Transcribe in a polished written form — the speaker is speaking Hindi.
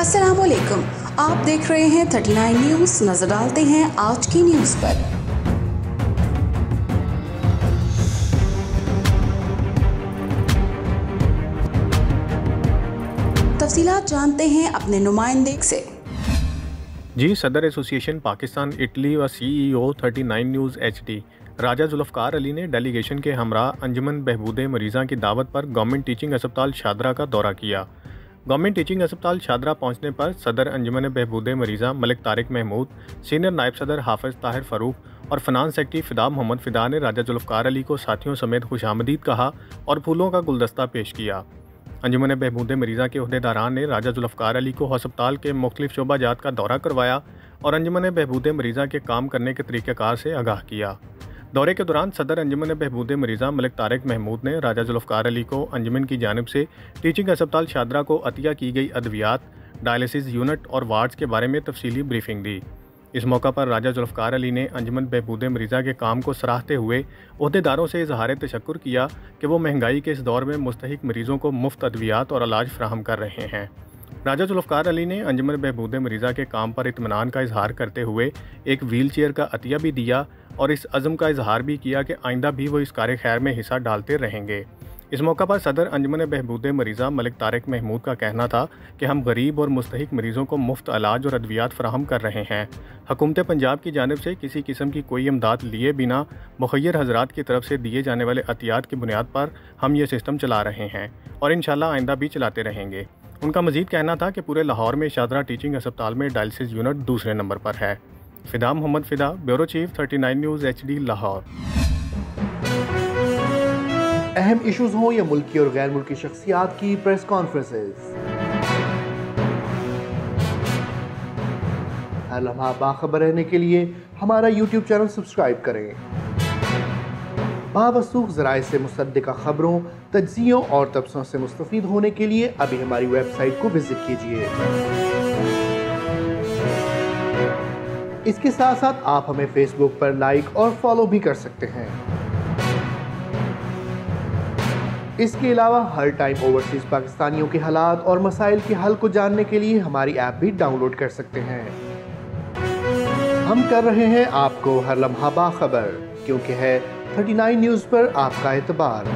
अस्सलामुअलैकुम, आप देख रहे हैं 39 न्यूज़। नजर डालते हैं आज की न्यूज़ पर। तफसीलात जानते हैं अपने नुमाइंदे से। जी, सदर एसोसिएशन पाकिस्तान इटली व CEO 39 न्यूज़ HD राजा जुल्फ़कार अली ने डेलीगेशन के हमरा अंजुमन बहबूद मरीज़ा की दावत पर गवर्नमेंट टीचिंग अस्पताल शादरा का दौरा किया। गवर्नमेंट टीचिंग अस्पताल शादरा पहुंचने पर सदर अंजुमन बहबूद मरीज़ा मलिक तारिक महमूद, सीनियर नायब सदर हाफिज़ ताहिर फ़ारूक और फ़नान सेक्रेटरी फ़िदा मोहम्मद फ़िदा ने राजा जुल्फ़कार अली को साथियों समेत खुशामदीद कहा और फूलों का गुलदस्ता पेश किया। अंजुमन बहबूद मरीज़ा के अहदेदारान ने राजा जुल्फ़कार अली को अस्पताल के मुख्तलिफ शोबाजात का दौरा करवाया और अंजुमन बहबूद मरीज़ा के काम करने के तरीक़ाकार से आगाह किया। दौरे के दौरान सदर अंजुमन बहबूद मरीज़ा मलिक तारिक महमूद ने राजा जुल्फ़कार अली को अंजुमन की जानिब से टीचिंग अस्पताल शादरा को अतिया की गई अद्वियात, डायलिसिस यूनिट और वार्ड्स के बारे में तफसीली ब्रीफिंग दी। इस मौका पर राजा जुल्फ़कार अली ने अंजुमन बहबूद मरीज़ा के काम को सराहते हुए अहदेदारों से इजहार तशक्कुर किया कि वो महंगाई के इस दौर में मुस्तहिक मरीज़ों को मुफ्त अद्वियात और इलाज फराहम कर रहे हैं। राजा जुल्फ़कार अली ने अंजुमन बहबूद मरीज़ा के काम पर इत्मीनान का इजहार करते हुए एक व्हील चेयर का अतिया भी दिया और इस अज़म का इजहार भी किया कि आइंदा भी वो इस कार्य खैर में हिस्सा डालते रहेंगे। इस मौका पर सदर अंजुमन बहबूद मरीज़ा मलिक तारिक महमूद का कहना था कि हम गरीब और मुस्तहिक मरीज़ों को मुफ्त इलाज और अद्वियात फराहम कर रहे हैं। हुकूमत पंजाब की जानिब से किसी किस्म की कोई इमदाद लिए बिना मुखय्यर हजरात की तरफ से दिए जाने वाले अतियात की बुनियाद पर हम ये सिस्टम चला रहे हैं और इंशाल्लाह आइंदा भी चलाते रहेंगे। उनका मजीद कहना था कि पूरे लाहौर में शादरा टीचिंग अस्पताल में डायलिसिस यूनिट दूसरे नंबर पर है। Fida Mohammad Fida, bureau chief 39 news HD Lahore. अहम इशूज़ हों या मुल्की और गैर मुल्की शख्सियात की प्रेस कॉन्फ्रेंसेस, हर लम्हा बाखबर रहने के लिए हमारा YouTube चैनल सब्सक्राइब करें। बावसूख ज़राए से मुसद्दिक़ा खबरों, तज्ज़ियों और तबसरों से मुस्तफ़ीद होने के लिए अभी हमारी वेबसाइट को विजिट कीजिए। इसके साथ साथ आप हमें फेसबुक पर लाइक और फॉलो भी कर सकते हैं। इसके अलावा हर टाइम ओवरसीज पाकिस्तानियों के हालात और मसाइल के हल को जानने के लिए हमारी ऐप भी डाउनलोड कर सकते हैं। हम कर रहे हैं आपको हर लम्हा बाखबर, क्योंकि है 39 न्यूज़ पर आपका एतबार।